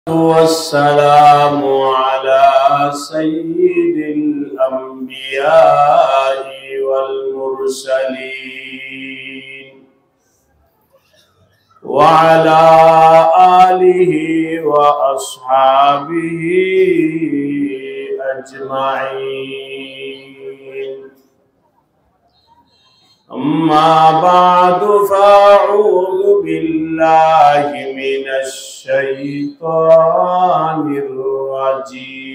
والسلام على سيد الأنبياء والمرسلين وعلى آله وأصحابه أجمعين. أما بعد فأعوذ بالله من الشيطان الرجيم.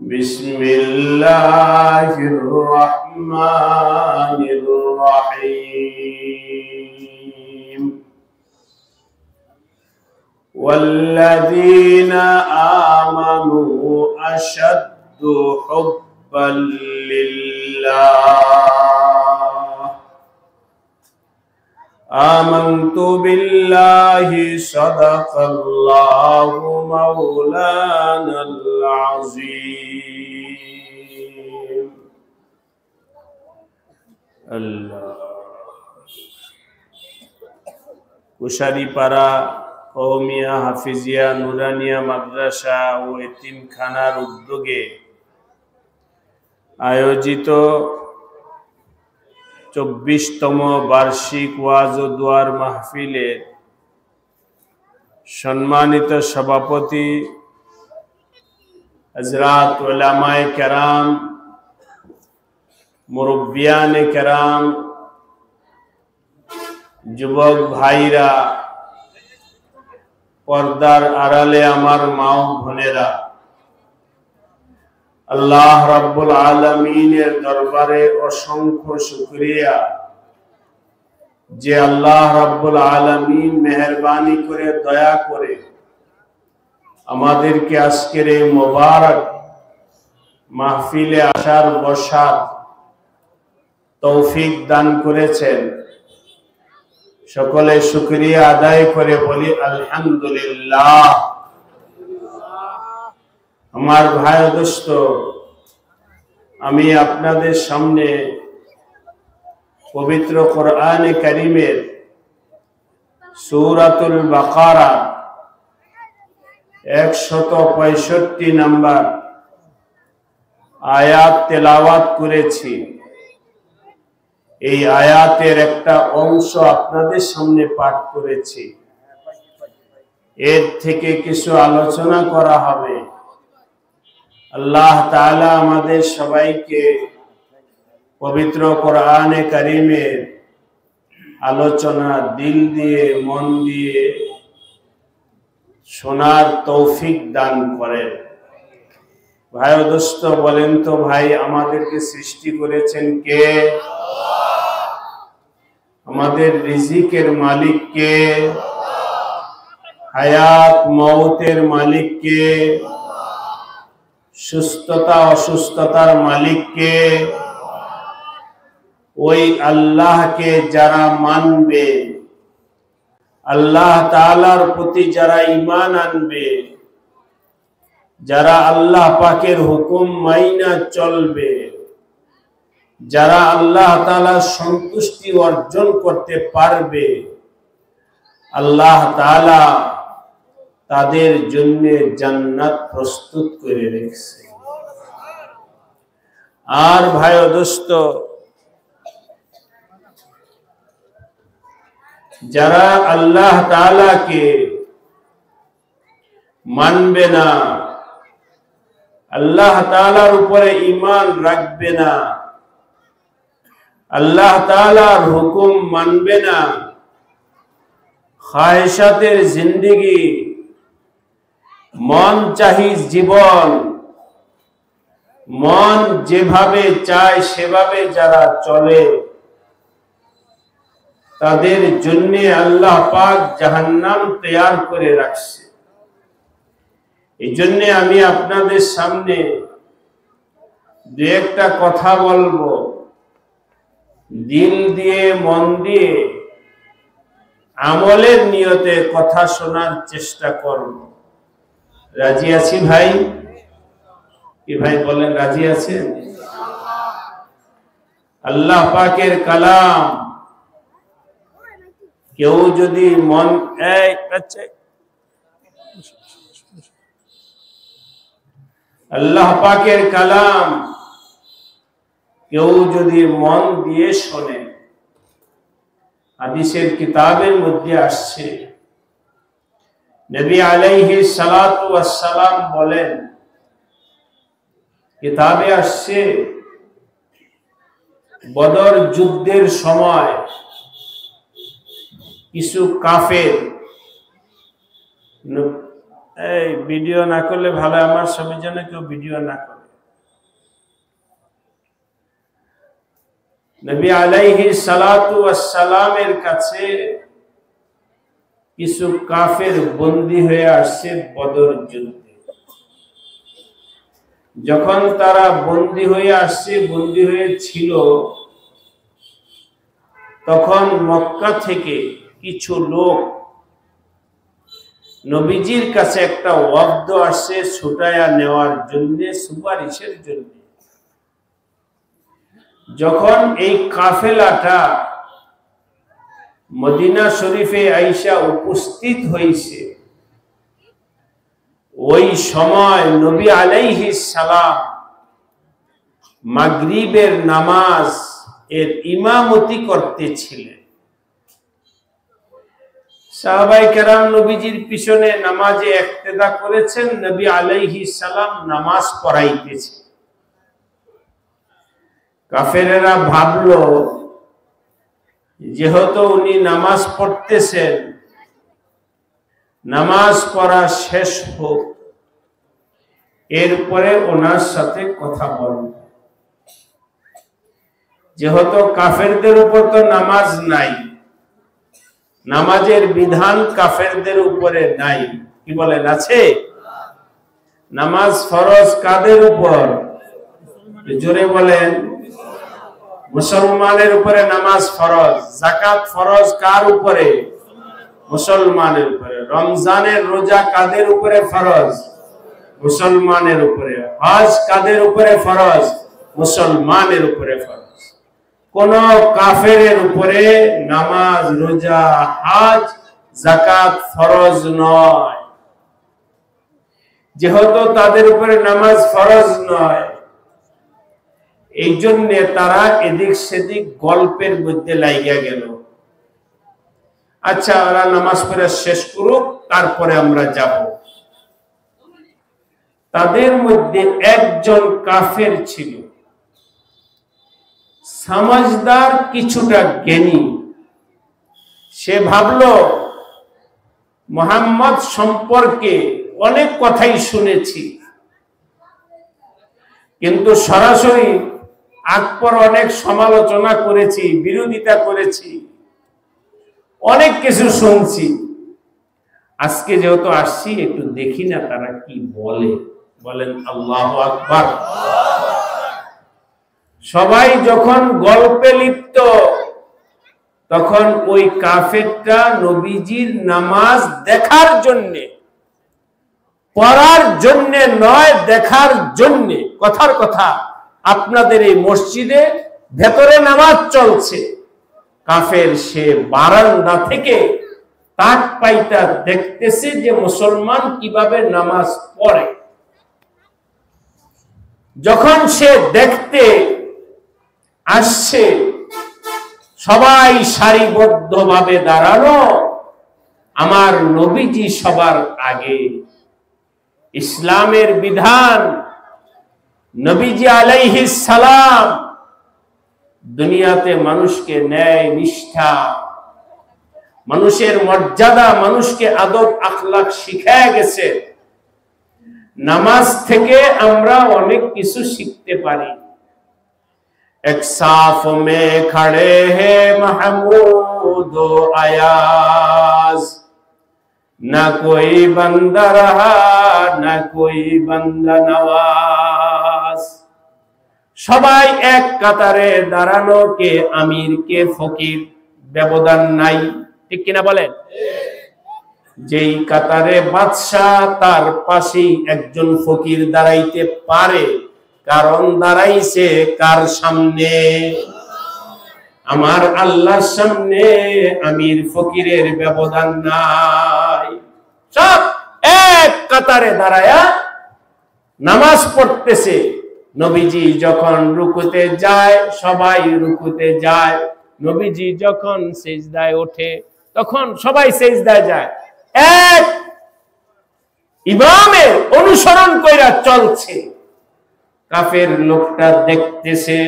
بسم الله الرحمن الرحيم. والذين آمنوا أشد حبا لله. آمنت بالله صدق الله مولانا العظيم. الله কুশারিপাড়া কওমিয়া হাফিজিয়া নুরানিয়া মাদ্রাসা ও এতিমখানার উদ্যোগে আয়োজিত 24তম বার্ষিক ওয়াজ ও দোয়ার মাহফিলের সম্মানিত সভাপতি হযরত উলামায়ে কেরাম, মুরব্বিয়ানে কেরাম, যুবক ভাইরা, পর্দার আড়ালে আমার মা ও বোনেরা, আল্লাহ রাব্বুল আলামিনের দরবারে অসংখ্য শুকরিয়া যে আল্লাহ রাব্বুল আলামিন মেহেরবানি করে দয়া করে আমাদেরকে আজকের এই মোবারক মাহফিলে আসার বসার তৌফিক দান করেছেন। সকলে শুকরিয়া আদায় করে বলি আলহামদুলিল্লাহ। আমার ভাই ও দোস্ত, আমি আপনাদের সামনে পবিত্র কোরআনে কারীমের সূরাতুল বাকারা 165 নম্বর আয়াত তেলাওয়াত করেছি। এই আয়াতের একটা অংশ আপনাদের সামনে পাঠ করেছি। এর থেকে কিছু আলোচনা করা হবে। আল্লাহ তাআলা আমাদের সবাইকে পবিত্র কোরআনে কারীমের আলোচনা দিল দিয়ে মন দিয়ে শোনার তৌফিক দান করেন। ভাই ও দোস্ত, বলেন তো ভাই, আমাদেরকে সৃষ্টি করেছেন কে? আমাদের রিজিকের মালিক কে? হায়াত মওতের মালিক কে? সুস্থতা অসুস্থতার মালিক কে? ওই আল্লাহকে যারা মানবে, আল্লাহ তাআলার প্রতি যারা ঈমান আনবে, যারা আল্লাহ পাকের হুকুম মাইনা চলবে, যারা আল্লাহ তাআলার সন্তুষ্টি অর্জন করতে পারবে, আল্লাহ তাআলা তাদের জন্য জান্নাত প্রস্তুত করে রেখেছে। আর ভাই ও দোস্ত, যারা আল্লাহ তাআলাকে মানবে না, আল্লাহ তাআলার উপরে ঈমান রাখবে না, আল্লাহ তাআলার হুকুম মানবে না, খায়েশাতের জিন্দেগি, মন চাহি জীবন, মন যেভাবে চায় সেভাবে যারা চলে, তাদের জন্য আল্লাহ পাক জাহান্নাম তৈয়ার করে রাখছে। এই জন্য আমি আপনাদের সামনে দু একটা কথা বলবো, দিল দিয়ে মন দিয়ে আমলের নিয়তে কথা শোনার চেষ্টা করব। রাজি আছি ভাই? কি ভাই বলেন, রাজি আছেন? আল্লাহ পাকের কালাম কেউ যদি মন আল্লাহ পাকের কালাম কেউ যদি মন দিয়ে শোনে, হাদিসের কিতাবের মধ্যে আসছে নবী আলাইহিস সালাতু ওয়াস সালাম বলেন, কিতাবে আসছে বদর যুদ্ধের সময় কিছু কাফের, এই ভিডিও না করলে ভালো, আমার সবার জন্য কেউ ভিডিও না করে। নবী আলাইহিস সালাতু ওয়াস সালামের কাছে কিছু কাফের বন্দী হয়ে আসছে বদর যুদ্ধে। যখন তারা বন্দী হয়ে আসছে, বন্দী হয়েছিল, তখন মক্কা থেকে কিছু লোক নবীজির কাছে একটা ওয়াফদ আসছে ছুটায়া নেওয়ার জন্য, সুপারিশের জন্য। যখন এই কাফেলাটা মদিনা শরীফে আইসা উপস্থিত হয়েছে, ওই সময় নবী আলাইহিস সালাম মাগরিবের নামাজ এর ইমামতি করতেছিলেন। সাহাবায়ে কেরাম নবীজির পিছনে নামাজে ইক্তেদা করেছেন, নবী আলাইহিস সালাম নামাজ পড়াইতেছে। কাফেরেরা ভাবলো যেহেতু উনি নামাজ পড়তেছেন, নামাজ পড়া শেষ হোক, এরপরে ওনার সাথে কথা বলব। যেহেতু কাফেরদের উপর তো নামাজ নাই, নামাজের বিধান কাফেরদের উপরে নাই, কি বলেন আছে? নামাজ ফরজ কাদের উপর? জোরে বলেন। মুসলমানের উপরে নামাজ ফরজ। যাকাত ফরজ কার উপরে? মুসলমানের উপরে। রমজানের রোজা কাদের উপরে ফরজ? মুসলমানের উপরে। হজ কাদের উপরে ফরজ? মুসলমানের উপরে ফরজ। কোন কাফেরের উপরে নামাজ, রোজা, হজ, যাকাত ফরজ নয়। যেহেতু তাদের উপরে নামাজ ফরজ নয়, এই জন্য তারা এদিক সেদিক গল্পের মধ্যে লাইগা গেল। আচ্ছা, ওরা নামাজ পড়া শেষ করুক, তারপরে আমরা যাব। তাদের মধ্যে একজন কাফের ছিল, সমাজদার, কিছুটা জ্ঞানী। সে ভাবলো মুহাম্মদ সম্পর্কে অনেক কথাই শুনেছি, কিন্তু সরাসরি আকবর অনেক সমালোচনা করেছি, বিরোধিতা করেছি, অনেক কিছু শুনছি। আজকে যেহেতু আসছি, একটু দেখি না তারা কি বলে। বলেন আল্লাহু আকবার। সবাই যখন গল্পে লিপ্ত, তখন ওই কাফেরটা নবীজির নামাজ দেখার জন্যে, পড়ার জন্যে নয়, দেখার জন্যে। কথার কথা, আপনাদের এই মসজিদে ভেতরে নামাজ চলছে, কাফের সে বারান্দা থেকে তাক পাইতা দেখতেছে যে মুসলমান কিভাবে নামাজ পড়ে। যখন সে দেখতে আসছে, সবাই সারিবদ্ধভাবে দাঁড়ানো, আমার নবীজি সবার আগে। ইসলামের বিধান, নবীজি আলাইহিস সালাম দুনিয়াতে মানুষকে ন্যায় নিষ্ঠা, মানুষের মর্যাদা, মানুষকে আদব আখলাক শিখায় গেছে। নামাজ থেকে আমরা অনেক কিছু শিখতে পারি। এক সাফ মে খড়ে হে মাহমুদ ও আয়াজ, না কোই বান্দা রহা না কোই বান্দা নওয়াজ। সবাই এক কাতারে দাঁড়ানো, কে আমির কে ফকির, ব্যবধান নাই, ঠিক কিনা বলেন? যেই কাতারে বাদশাহ, তার পাশেই একজন ফকির দাঁড়াইতে পারে, কারণ দাঁড়াইছে কার সামনে? আমার আল্লাহর সামনে আমির ফকিরের ব্যবধান নাই। সব এক কাতারে দাঁড়ায়া নামাজ পড়তেছে। নবীজি যখন রুকুতে যায় সবাই রুকুতে যায়, নবীজি যখন সিজদায় ওঠে তখন সবাই সিজদায় যায়। এক ইমামের অনুসরণ কইরা চলছে। কাফের লোকটা দেখতেছে।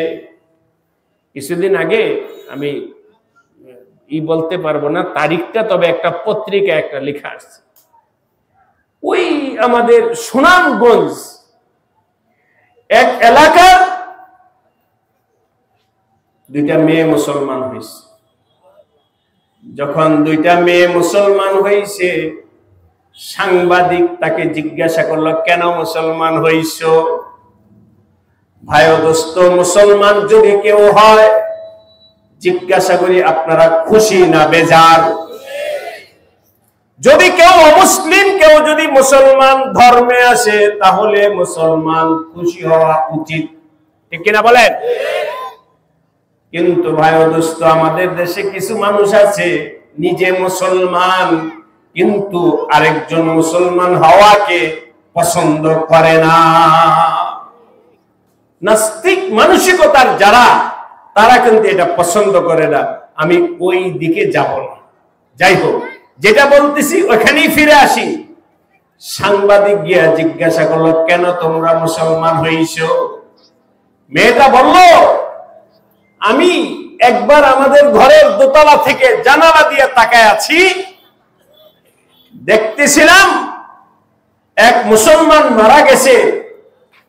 কিছুদিন আগে আমি বলতে পারবো না তারিখটা, তবে একটা পত্রিকা একটা লেখা আসছে, ওই আমাদের সুনামগঞ্জ এক এলাকার দুইটা মেয়ে মুসলমান হয়েছে। যখন দুইটা মেয়ে মুসলমান হয়েছে, সাংবাদিক তাকে জিজ্ঞাসা করলো, কেন মুসলমান হইছ? ভাই ও দোস্ত, মুসলমান যদি কেউ হয়, জিজ্ঞাসা করি আপনারা খুশি না বেজার? যদি কেউ অমুসলিম, কেউ যদি মুসলমান ধর্মে আসে, তাহলে মুসলমান খুশি হওয়া উচিত, ঠিক কিনা বলেন? কিন্তু ভাই ও দোস্ত, আমাদের দেশে কিছু মানুষ আছে নিজে মুসলমান কিন্তু আরেকজন মুসলমান হওয়াকে পছন্দ করে না। নাস্তিক মানসিকতার যারা, তারা কিন্তু এটা পছন্দ করে না। আমি ওই দিকে যাব না। যাই হোক, যেটা বলতেছি ওখানেই ফিরে আসি। সাংবাদিক গিয়া জিজ্ঞাসা করলো, কেন তোমরা মুসলমান হইছ? মেয়েটা বলল, আমি একবার আমাদের ঘরের দোতলা থেকে জানালা দিয়ে তাকায় আছি, দেখতেছিলাম এক মুসলমান মারা গেছে,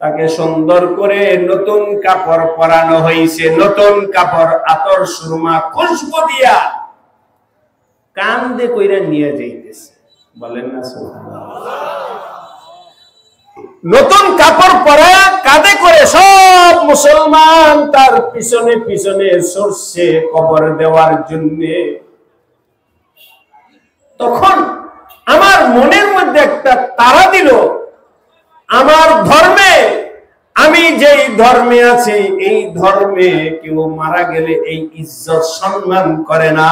তাকে সুন্দর করে নতুন কাপড় পরানো হয়েছে, নতুন কাপড়, আতর, সুরমা, খুশবু দিয়া কান্দে কইরা নিয়ে যাইতেছে। বলেন না সুবহানাল্লাহ। নতুন কাপড় পরা কাঁধে করে সব মুসলমান তার পিছনে পিছনে সরছে কবর দেওয়ার জন্য। তখন আমার মনের মধ্যে একটা তাড়া দিল, আমার ধর্মে, আমি যেই ধর্মে আছি, এই ধর্মে কেউ মারা গেলে এই ইজ্জত সম্মান করে না,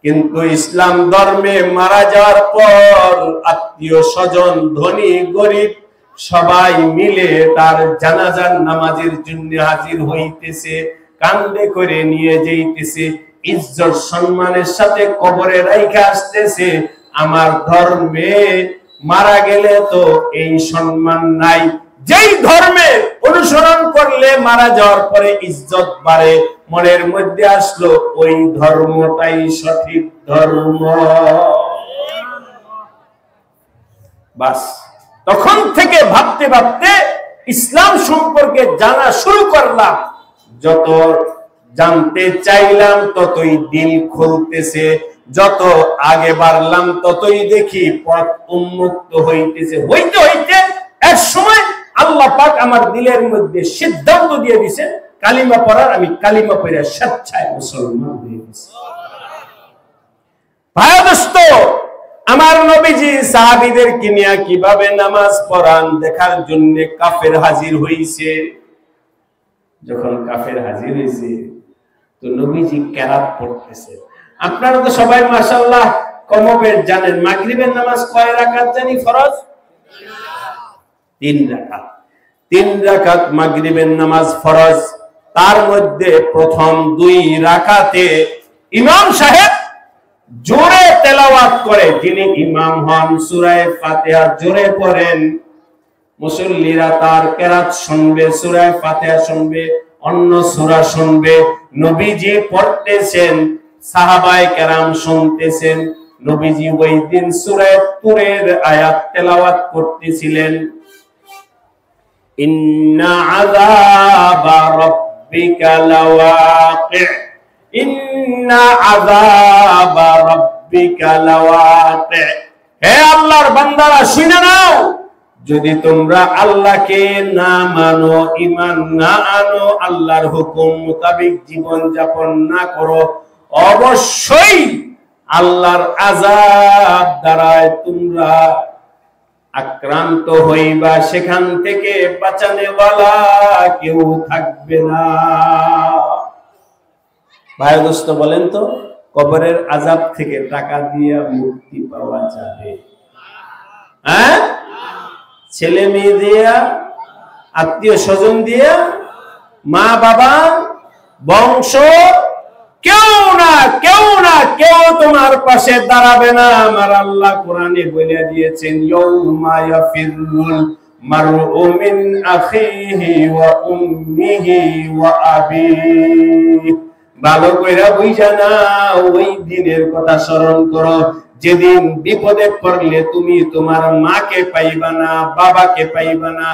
কিন্তু ইসলাম ধর্মে মারা যাওয়ার পর আত্মীয় স্বজন, ধনী গরিব সবাই মিলে তার জানাজার নামাজের জন্য হাজির হইতেছে, কান্দে করে নিয়ে যাইতেছে, ইজ্জত সম্মানের সাথে কবরে রাইখা আসতেছে। আমার ধর্মে মারা গেলে তো এই সম্মান নাই। যেই ধর্মে অনুসরণ করলে মারা যাওয়ার পরে ইজ্জত বাড়ে, মনের মধ্যে আসলো ওই ধর্মটাই সঠিক ধর্ম। বাস, তখন থেকে ভাবতে ভাবতে ইসলাম সম্পর্কে জানা শুরু করলাম। যত জানতে চাইলাম ততই দিল খুলতেছে, যত আগে বাড়লাম ততই দেখি পথ উন্মুক্ত হইতেছে। হইতে হইতে এক সময় আল্লাহ পাক আমার দিলের মধ্যে সিদ্ধান্ত দিয়ে দিয়েছে কালিমা পড়ার। আমি কালিমা পড়ে স্বেচ্ছায় মুসলমান হয়ে গেছি। ভাই দোস্ত, আমার নবীজি সাহাবীদেরকে নিয়ে কিভাবে নামাজ পড়ান দেখার জন্য কাফের হাজির হইছে। যখন কাফের হাজির হইছে, তো নবীজি কেরাত পড়তেছে। আপনারা তো সবাই মাশাআল্লাহ কমবেশ জানেন, মাগরিবের নামাজ কয় রাকাত জানি ফরজ? 3 রাকাত। 3 রাকাত মাগরিবের নামাজ ফরজ। তার মধ্যে প্রথম 2 রাকাতে ইমাম সাহেব জোরে তেলাওয়াত করে, যিনি ইমাম হন সূরা ফাতিহা জোরে পড়েন, মুসল্লিরা তার কেরাত শুনবে, সূরা ফাতিহা শুনবে, অন্য সূরা শুনবে। নবীজি পড়তেছেন, সাহাবায়ে কেরাম শুনতেছেন। নবীজি ওই দিন সূরা তুরের আয়াত তেলাওয়াত করতেছিলেন, ইন্না আযাবা রাব্বিকা লাওয়াকি, ইন্না আযাবা রাব্বিকা লাওয়াকি। হে আল্লাহর বান্দারা শুনে নাও, যদি তোমরা আল্লাহকে না মানো, ঈমান না আনো, আল্লাহর হুকুম মোতাবেক জীবন যাপন না করো, অবশ্যই আল্লাহর আযাব দ্বারায় তোমরা আক্রান্ত হইবা, সেখান থেকে বাঁচানেওয়ালা কেউ থাকবে না। ভাই দোস্ত বলেন তো, কবরের আযাব থেকে টাকা দিয়ে মুক্তি পাওয়া যাবে? হ্যাঁ, ছেলে মেয়ে দিয়া, আত্মীয় স্বজন দিয়া, মা বাবা, বংশ, কেউ তোমার পাশে দাঁড়াবে না। আমার আল্লাহ কোরআনে বলে দিয়েছেন, ইয়াউমা ইয়াফিরুল মারউ মিন আখিহি ওয়া উম্মিহি ওয়া আবিহি। ভালো কইরা বুঝা না, ওই দিনের কথা স্মরণ করো যেদিন বিপদে পড়লে তুমি তোমার মাকে পাইবা না, বাবাকে পাইবা না,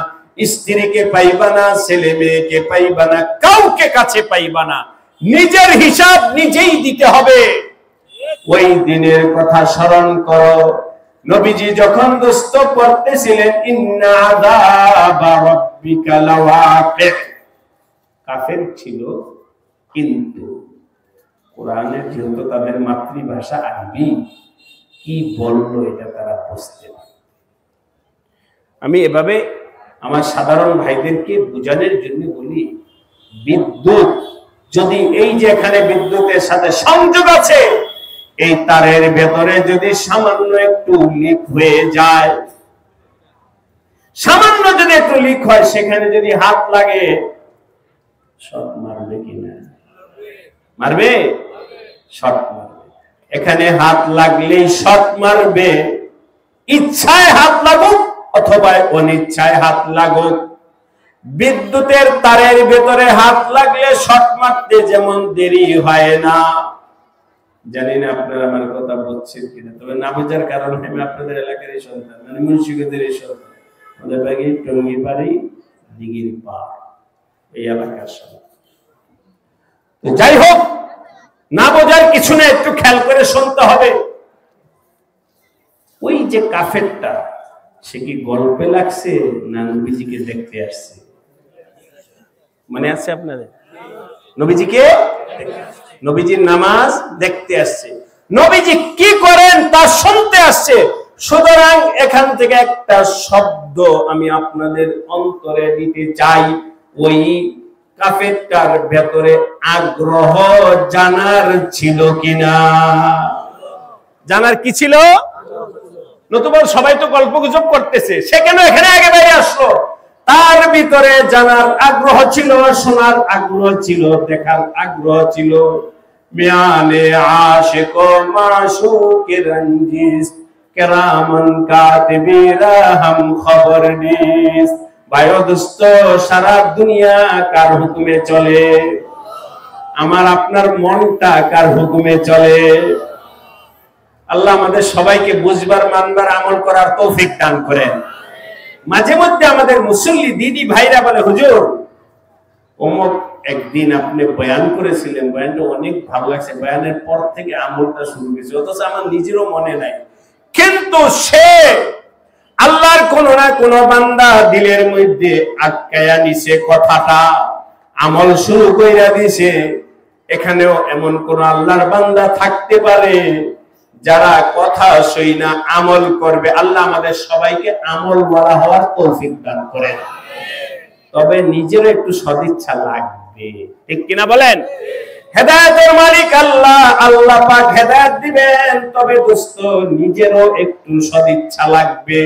স্ত্রীকে পাইবা না, ছেলে মেয়েকে পাইবা না, কাউকে কাছে পাইবা না। নিজের হিসাব নিজেই দিতে হবে। ওই দিনের কথা স্মরণ করো। নবীজি যখন দোস্ত পড়তেছিলেন ইন্না আযাবা রাব্বিকা লাওয়াকি, কাফের ছিল, কিন্তু কোরআনের যেহেতু তাদের মাতৃভাষা আরবি, কি বললো এটা তারা বুঝতে পারে। আমি এভাবে আমার সাধারণ ভাইদেরকে বোঝানোর জন্য বলি, বিদ্যুৎ যদি এই যে এখানে বিদ্যুতের সাথে সংযোগ আছে, এই তারের ভেতরে যদি সামান্য একটু লিক হয়ে যায়, সামান্য যদি একটু লিক হয়, সেখানে যদি হাত লাগে, শর্ট মারবে কিনা? মারবে, শর্ট মারবে। এখানে হাত লাগলেই শর্ট মারবে, ইচ্ছায় হাত লাগুক অথবা অনিচ্ছায় হাত লাগুক। বিদ্যুতের তারের ভেতরে হাত লাগলে শর্ট মারতে যেমন দেরি হয় না। জানি না আপনারা আমার কথা বলছেন কিনা, তবে না বোঝার কারণে আমি আপনাদের এলাকারই সন্তান, মানে মুন্সিগঞ্জের সন্তান, আমাদের বাড়ি টঙ্গিপাড়ি দিঘির পাড়, এই এলাকার সন্তান। যাই হোক, না বোঝার কিছু না, একটু খেয়াল করে শুনতে হবে। ওই যে কাফেরটা, সে কি গল্পে লাগছে না নবীজিকে দেখতে আসছে? মানে আছে আপনাদের? নবীজিকে, নবীজির নামাজ দেখতে আসছে, নবীজি কি করেন তা শুনতে আসছে। সুতরাং এখান থেকে একটা শব্দ আমি আপনাদের অন্তরে দিতে চাই, ওই কাফেরটার ভেতরে আগ্রহ জানার ছিল কিনা? জানার কি ছিল? নতুবা সবাই তো গল্প গুজব করতেছে, সে কেন এখানে আগে বাইরে আসলো? তার ভিতরে জানার আগ্রহ ছিল, শোনার আগ্রহ ছিল, দেখার আগ্রহ ছিল। মিয়ানে আশিক ও মাশুকের রঞ্জিশ, কেরামান কাতিবিরা হাম খবর নিস। ভাই দোস্ত, সারা দুনিয়া কার হুকুমে চলে? আমার আপনার মনটা কার হুকুমে চলে? আল্লাহ আমাদের সবাইকে বুঝবার, মানবার, আমল করার তৌফিক দান করেন। মাঝে মধ্যে আমাদের মুসল্লি দিদি ভাইরা বলে, হুজুর অমুক একদিন আপনি বয়ান করেছিলেন, বয়ানটা অনেক ভালো লাগছে, বয়ানের পর থেকে আমলটা শুরু হয়েছে, অথচ আমার নিজেরও মনে নাই। কিন্তু সে আল্লাহর কোন না কোন বান্দা দিলের মধ্যে আটকায়া নিছে কথাটা, আমল শুরু কইরা দিছে। এখানেও এমন কোন আল্লাহর বান্দা থাকতে পারে যারা কথা শুই না আমল করবে। আল্লাহ আমাদের সবাইকে আমল ওয়ালা হওয়ার তৌফিক দান করেন। তবে নিজেরও একটু সদিচ্ছা লাগবে, ঠিক কিনা বলেন? হেদায়েতের মালিক আল্লাহ, আল্লাহ পাক হেদায়েত দিবেন, তবে দোস্ত নিজেরও একটু সদিচ্ছা লাগবে।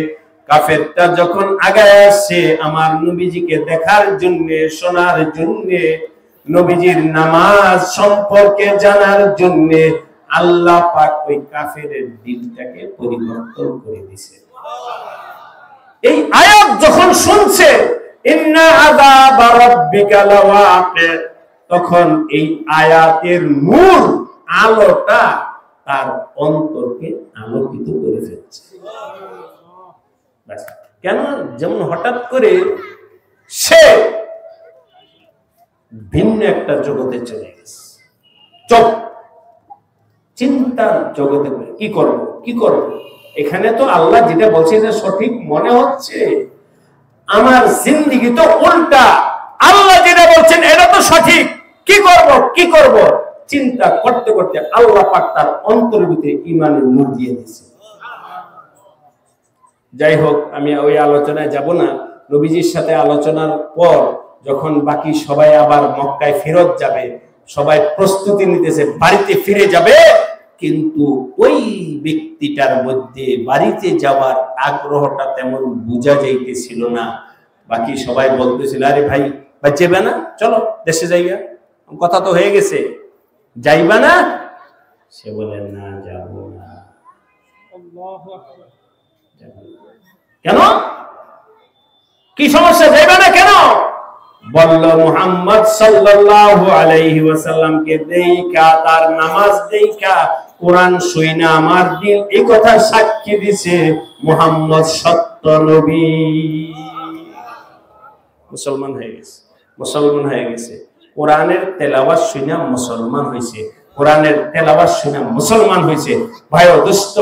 কাফেরটা যখন আগায় আসছে আমার নবীজিকে দেখার জন্য, শোনার জন্য, নবীজির নামাজ সম্পর্কে জানার জন্য, আল্লাহ পাক ওই কাফেরের দিলটাকে পরিবর্তন করে দিয়েছে। এই আয়াত যখন শুনছে ইন্না আযাবা রাব্বিকা লাওয়াকি, তখন এই আয়াতের নূর, আলোটা তার অন্তরকে আলোকিত করে ফেলছে। কেন? যেমন হঠাৎ করে সে ভিন্ন একটা জগতে চলে গেছে, চোখ চিন্তার জগতে। কি করব, কি করব? এখানে তো আল্লাহ যেটা বলছে যে সঠিক মনে হচ্ছে, আমার জিন্দেগি তো উল্টা। আল্লাহ যেটা বলছেন এটা তো সঠিক, কি করব, কি করব? চিন্তা করতে করতে আল্লাহ পাক তার অন্তরের ভিতরে ঈমানের নূর দিয়ে দিয়েছে। যাই হোক, আমি ওই আলোচনায় যাব না। নবীজির সাথে আলোচনার পর যখন বাকি সবাই আবার মক্কায় ফেরত যাবে, সবাই প্রস্তুতি নিতেছে, বাড়িতে ফিরে যাবে, কিন্তু ওই ব্যক্তিটার মধ্যে বাড়িতে যাওয়ার আগ্রহটা তেমন বোঝা যাইতেছিল না। বাকি সবাই বলতেছিল, আরে ভাই যাবে না, চলো দেশে যাইয়া, কথা তো হয়ে গেছে, যাইবা না? সে বলে, না যাব না। কেন? কি সমস্যা, যাইবা না কেন? বলল, মুহাম্মদ সাল্লাল্লাহু আলাইহি ওয়াসাল্লামকে দেইখা, তার নামাজ দেইখা, কোরআন শুইনা আমার দিল এই কথা সাক্ষী দিছে মুহাম্মদ সত্য নবী। মুসলমান হয়ে গেছে, মুসলমান হয়ে গেছে। কোরআনের তেলাওয়াত শুইনা মুসলমান হয়েছে, কোরআনের তেলাওয়াত শুইনা মুসলমান হয়েছে। ভাই ও দোস্ত,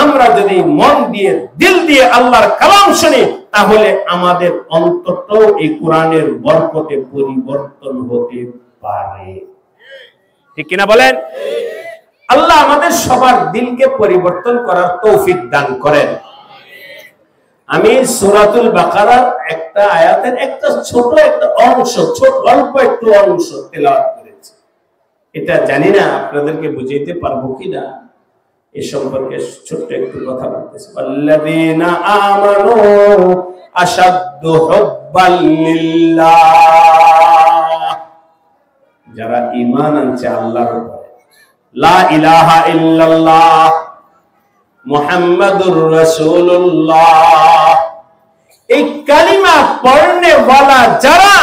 আমরা যদি মন দিয়ে দিল দিয়ে আল্লাহর কালাম শুনি, তাহলে আমাদের অন্তত এই কোরআনের বরকতে পরিবর্তন হতে পারে। ঠিক কিনা বলেন? আল্লাহ আমাদের সবার দিলকে পরিবর্তন করার তৌফিক দান করেন। আমি সূরাতুল বাকারার একটা আয়াতের একটা ছোট একটা অংশ, ছোট অল্প একটু অংশ তেলাওয়াত করেছি। এটা জানি না আপনাদেরকে বুঝাইতে পারবো কিনা, এ সম্পর্কে ছোট্ট একটু কথা বলতেছি। আল্লাযীনা আমানু আশাদ্দু হুব্বাল লিল্লাহ, যারা ঈমান আনছে আল্লাহর উপরে, লা ইলাহা ইল্লাল্লাহ মুহাম্মাদুর রাসূলুল্লাহ, এই কালিমা পড়নে ওয়ালা যারা,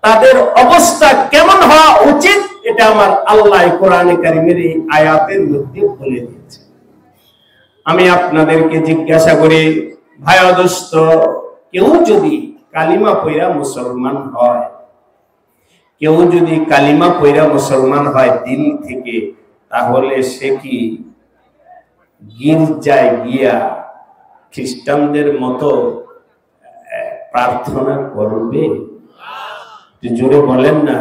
তাদের অবস্থা কেমন হওয়া উচিত এটা আমার আল্লাহ কোরআনে কারীমের এই আয়াতের মধ্যে বলে দিয়েছে। আমি আপনাদেরকে জিজ্ঞাসা করি, ভাই ও দোস্ত, কেউ যদি কালিমা পড়া মুসলমান হয়, কেউ যদি কালিমা পড়া মুসলমান হয় দিল থেকে, তাহলে সে কি গির্জায় গিয়া খ্রিস্টানদের মতো প্রার্থনা করবে? জোরে বলেন না।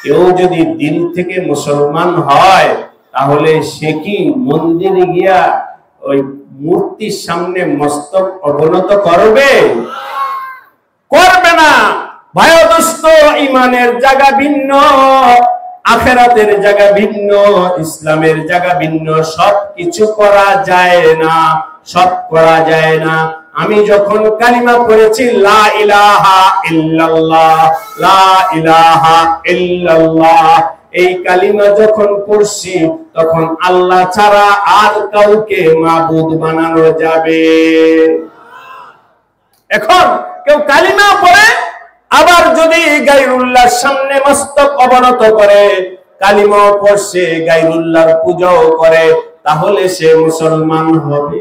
কেউ যদি দিল থেকে মুসলমান হয়, তাহলে সে কি মন্দিরে গিয়া ওই মূর্তির সামনে মস্তক অবনত করবে? করবে না। ভাই ও দোস্ত, ঈমানের জায়গা ভিন্ন, আখিরাতের জায়গা ভিন্ন, ইসলামের জায়গা ভিন্ন। সব কিছু করা যায় না, সব করা যায় না। আমি যখন কালিমা পড়েছি লা ইলাহা ইল্লাল্লাহ, লা ইলাহা ইল্লাল্লাহ, এই কালিমা যখন পড়ছি, তখন আল্লাহ ছাড়া আর কাউকে মাবুদ বানানো যাবে। এখন কেউ কালিমা পড়ে আবার যদি গায়রুল্লাহর সামনে মস্তক অবনত করে, কালিমা পড়ছে, গায়রুল্লাহর পূজাও করে, তাহলে সে মুসলমান হবে?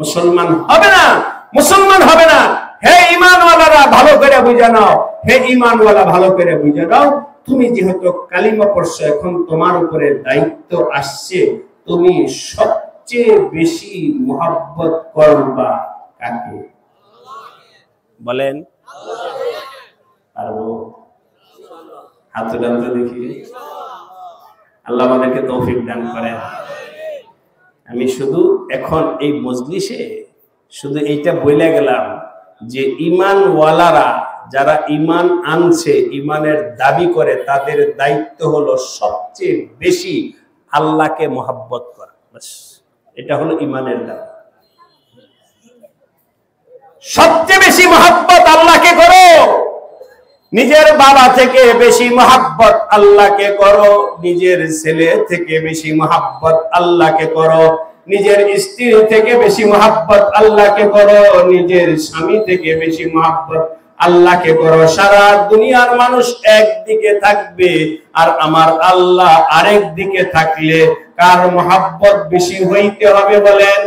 মুসলমান হবে না, মুসলমান হবে না। হে ঈমানওয়ালারা, ভালো করে বুঝে নাও, হে ঈমানওয়ালা, ভালো করে বুঝে নাও, তুমি যেহেতু কালিমা পড়ছো, এখন তোমার উপরে দায়িত্ব আসছে, তুমি সবচেয়ে বেশি মুহাব্বত করবা কাকে? বলেন। পারবো? হাত উঠান তো দেখি। আল্লাহ আমাদেরকে তৌফিক দান করেন। আমি শুধু এখন এই মজলিসে শুধু এইটা বলে গেলাম যে ঈমানওয়ালারা যারা ঈমান আনছে, ঈমানের দাবি করে, তাদের দায়িত্ব হলো সবচেয়ে বেশি আল্লাহকে মহব্বত করা। বাস, এটা হলো ঈমানের দাবি। সবচেয়ে বেশি মহব্বত আল্লাহকে করো। নিজের বাবা থেকে বেশি মহব্বত আল্লাহকে করো, নিজের ছেলে থেকে বেশি মহব্বত আল্লাহকে করো, নিজের স্ত্রী থেকে বেশি মহব্বত আল্লাহকে করো, নিজের স্বামী থেকে বেশি মহব্বত আল্লাহকে করো। সারা দুনিয়ার মানুষ একদিকে থাকবে আর আমার আল্লাহ আরেক দিকে থাকলে কার মহব্বত বেশি হইতে হবে বলেন?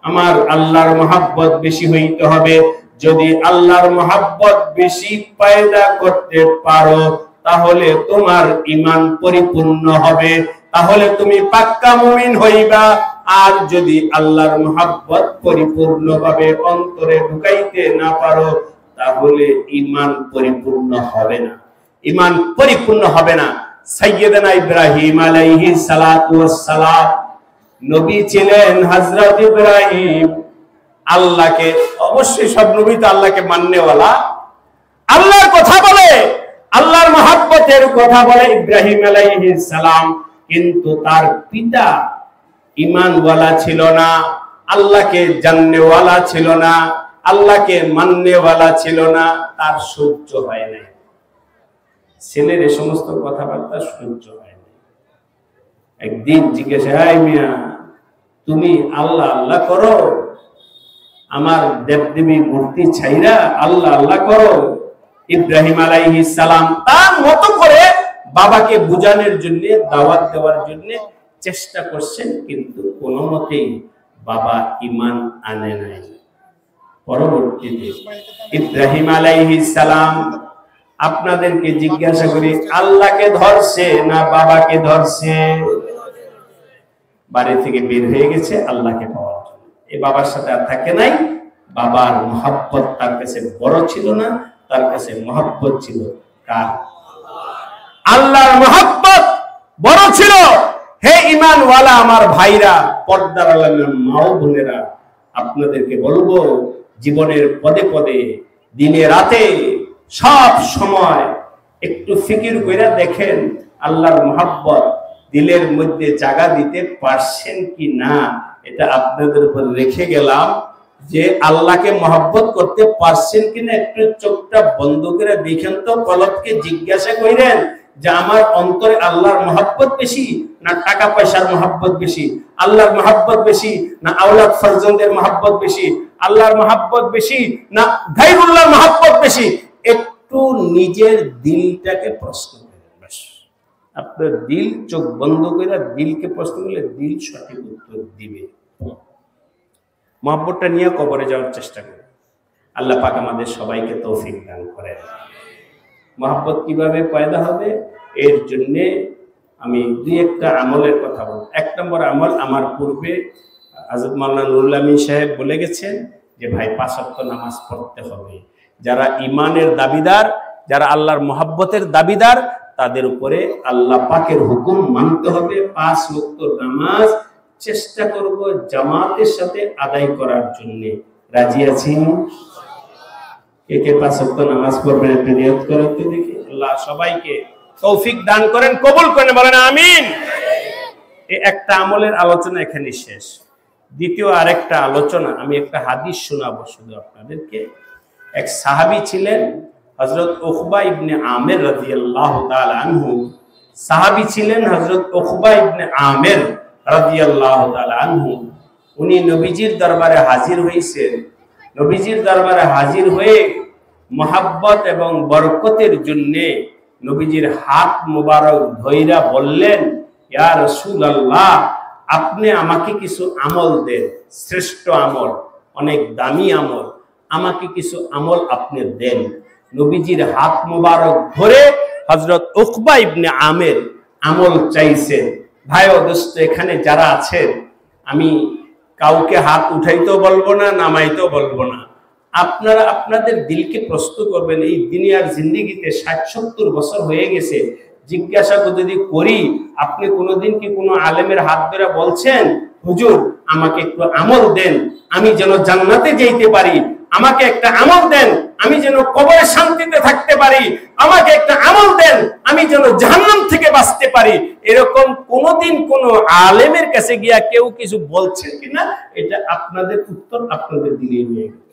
আমার আল্লাহর মহব্বত বেশি হইতে হবে। যদি আল্লাহর মহব্বত বেশি পয়দা করতে পারো, তাহলে তোমার ঈমান পরিপূর্ণ হবে, তাহলে তুমি পাক্কা মুমিন হইবা। আর যদি আল্লাহর মহব্বত পরিপূর্ণভাবে অন্তরে ঢুকাইতে না পারো, তাহলে ঈমান পরিপূর্ণ হবে না, ঈমান পরিপূর্ণ হবে না। সাইয়্যিদানা ইব্রাহিম আলাইহিস সালাতু ওয়াস সালাম নবী ছিলেন। হযরত ইব্রাহিম আল্লাহকে, অবশ্যই সব নবী তো আল্লাহকে মাননেওয়ালা, আল্লাহর কথা বলে, আল্লাহর মহব্বতের কথা বলে ইব্রাহিম আলাইহিস সালাম, কিন্তু তার পিতা ঈমানওয়ালা ছিল না, আল্লাহকে জাননেওয়ালা ছিল না, আল্লাহকে মাননেওয়ালা ছিল না, তার সহ্য হয় না। ছেলের এই সমস্ত কথাবার্তা সহ্য হয় না। একদিন জিজ্ঞাসা, হাই মিয়া, তুমি আল্লাহ আল্লাহ করো, আমার দেবদেবী মূর্তি ছাইরা আল্লাহ আল্লাহ করো? ইব্রাহিম আলাইহিস সালাম তার মতো করে বাবাকে বুঝানোর জন্য, দাওয়াত দেওয়ার জন্য চেষ্টা করছেন, কিন্তু কোনো মতেই বাবা ঈমান আনে নাই। পরবর্তীতে ইব্রাহিম আলাইহিস সালাম, আপনাদেরকে জিজ্ঞাসা করি, আল্লাহকে ধরছে না বাবাকে ধরছে? বাড়ি থেকে বের হয়ে গেছে আল্লাহকে পাওয়ার জন্য, এই বাবার সাথে আর থাকে নাই। বাবার মহব্বত তার কাছে বড় ছিল না, তার কাছে মহব্বত ছিল কার? আল্লাহর মহব্বত বড় ছিল। হে ঈমানওয়ালা আমার ভাইরা, পর্দার আড়ালের মা ও বোনেরা, আপনাদেরকে বলবো, জীবনের পদে পদে, দিনে রাতে, সব সময় একটু ফিকির করে দেখেন আল্লাহর মহব্বত দিলের মধ্যে জায়গা দিতে পারছেন কি না। এটা আপনাদের উপর রেখে গেলাম যে আল্লাহকে মহব্বত করতে পারছেন কিনা একটু চোখটা বন্ধ করে দেখেন তো, কলবকে জিজ্ঞাসা করেন যে আমার অন্তরে আল্লাহর মহব্বত বেশি না টাকা পয়সার মহব্বত বেশি? আল্লাহর মহব্বত বেশি না আওলাদ ফরজন্দের মহব্বত বেশি? আল্লাহর মহব্বত বেশি না গায়রুল্লাহর মহব্বত বেশি? একটু নিজের দিলটাকে প্রশ্ন করেন। বাস, আপনার দিল, চোখ বন্ধ করে দিলকে প্রশ্ন করলে দিল সঠিক উত্তর দিবে। মহব্বতটা নিয়ে কবরে যাওয়ার চেষ্টা করি। আল্লাহ পাক আমাদের সবাইকে তৌফিক দান করেন। মহব্বত কিভাবে পয়দা হবে, এর জন্য আমি দুই একটা আমলের কথা বলব। এক নম্বর আমল, আমার পূর্বে হযরত মাওলানা নুরুল আমিন সাহেব বলে গেছেন যে ভাই 5 ওয়াক্ত নামাজ পড়তে হবে। যারা ঈমানের দাবিদার, যারা আল্লাহর মহব্বতের দাবিদার, তাদের উপরে আল্লাহ পাকের হুকুম মানতে হবে। 5 ওয়াক্ত নামাজ চেষ্টা করব জামাতের সাথে আদায় করার জন্য। রাজি আছেন? কে কে 5 ওয়াক্ত নামাজ পড়বেন একটু নিয়ত করেন তো দেখি। আল্লাহ সবাইকে তৌফিক দান করেন, কবুল করেন, বলেন আমিন। এই একটা আমলের আলোচনা এখানে শেষ। দ্বিতীয় আরেকটা আলোচনা, আমি একটা হাদিস শোনাবো শুধু আপনাদেরকে। এক সাহাবী ছিলেন হযরত উকবা ইবনে আমির রাদিয়াল্লাহু তাআলা আনহু। সাহাবী ছিলেন হযরত উকবা ইবনে আমির রাদিয়াল্লাহু তাআলা আনহু। উনি নবীজির দরবারে হাজির হয়েছেন। নবীজির দরবারে হাজির হয়ে মহব্বত এবং বরকতের জন্য নবীজির হাত মুবারক ধইরা বললেন, ইয়া রাসূলুল্লাহ, আপনি আমাকে কিছু আমল দেন, শ্রেষ্ঠ আমল, অনেক দামি আমল, আমাকে কিছু আমল আপনি দেন। নবীজির হাত মুবারক ধরে হযরত উকবা ইবনে আমির আমল চাইছেন। ভাই ও দোস্ত, এখানে যারা আছেন, আমি কাউকে হাত উঠাইতেও বলবো না, নামাইতেও বলবো না। আপনারা আপনাদের দিলকে প্রস্তুত করবেন। এই দুনিয়ার জিন্দেগিতে 60-70 বছর হয়ে গেছে, জিজ্ঞাসা যদি করি, আপনি কোনোদিন কি কোনো আলেমের হাত ধরে বলছেন, হুজুর আমাকে একটু আমল দেন, আমি যেন জান্নাতে যেতে পারি, আমাকে একটা আমল দেন, আমি যেন কবরে শান্তিতে থাকতে পারি, আমাকে একটা আমল দেন, আমি যেন জাহান্নাম থেকে বাঁচতে পারি? এরকম কোনোদিন কোন আলেমের কাছে গিয়া কেউ কিছু বলছেন কিনা? এটা আপনাদের উত্তর আপনাদের দিলেই নিয়ে গেছে।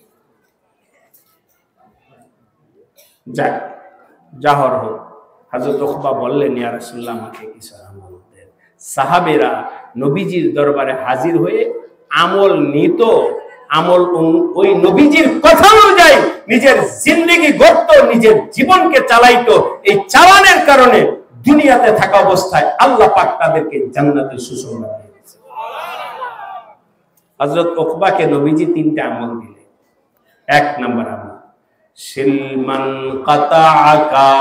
যাক, জাহর হোক। হযরত উকবা বললেন, ইয়া রাসূলুল্লাহ, আমাকে কিছু আমল দেন। সাহাবেরা নবীজির দরবারে হাজির হয়ে আমল নিত, আমল ওই নবীজির কথা অনুযায়ী নিজের জিন্দেগি গড়ত, নিজের জীবনকে চালাইতো। এই চালানোর কারণে দুনিয়াতে থাকা অবস্থায় আল্লাহ পাক তাদেরকে জান্নাতের সুসংবাদ দিয়েছেন। হযরত উকবাকে নবীজি 3টা আমল দিলেন। 1 নম্বর আমল, শিলমান কাতাআকা,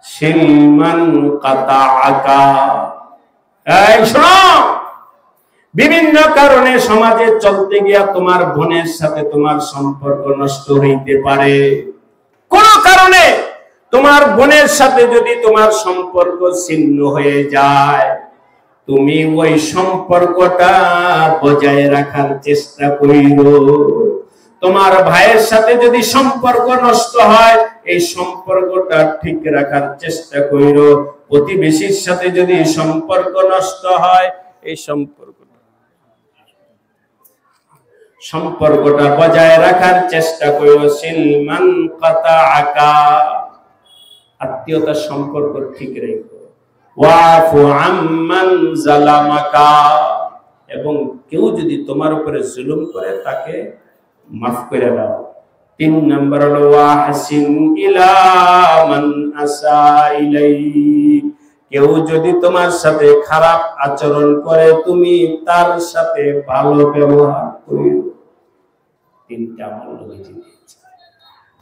শিলমান কাতাআকা। এই শোনো, বিভিন্ন কারণে সমাজে চলতে গিয়া তোমার বোনের সাথে তোমার সম্পর্ক নষ্ট হইতে পারে। কোন কারণে তোমার বোনের সাথে যদি তোমার সম্পর্ক ছিন্ন হয়ে যায়, তুমি ওই সম্পর্কটা বজায় রাখার চেষ্টা করিও। তোমার ভাইয়ের সাথে যদি সম্পর্ক নষ্ট হয় এই সম্পর্কটা ঠিক রাখার চেষ্টা করো। প্রতিবেশীর সাথে যদি সম্পর্ক নষ্ট হয় এই সম্পর্কটা বজায় রাখার চেষ্টা করো। সিলমান কাতাআকা, আত্মীয়তার সম্পর্ক ঠিক রেখো। ওয়াফু আম্মান জালামাকা, এবং কেউ যদি তোমার উপরে জুলুম করে তাকে মাফ করে দাও। 3 নম্বর হলো ওয়াহসিন ইলা মান আসা ইলাইক, কেউ যদি তোমার সাথে খারাপ আচরণ করে তুমি তার সাথে ভালো ব্যবহার করো। 3টা আমল নবীজি দিয়েছেন।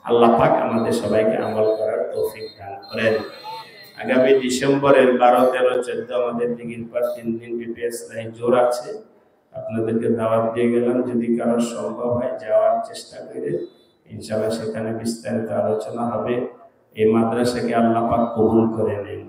আল্লাহ পাক আমাদের সবাইকে আমল করার তৌফিক দান করেন। আগামী ডিসেম্বরের 12, 13, 14 আমাদের দিঘির পার 3 দিন বিপিএস নাই জোর আছে। আপনাদেরকে দাওয়াত দিয়ে গেলাম, যদি কারো সম্ভব হয় যাওয়ার চেষ্টা করে। ইনশাআল্লাহ সেখানে বিস্তারিত আলোচনা হবে। এই মাদ্রাসাকে আল্লাহ পাক কবুল করে নেন।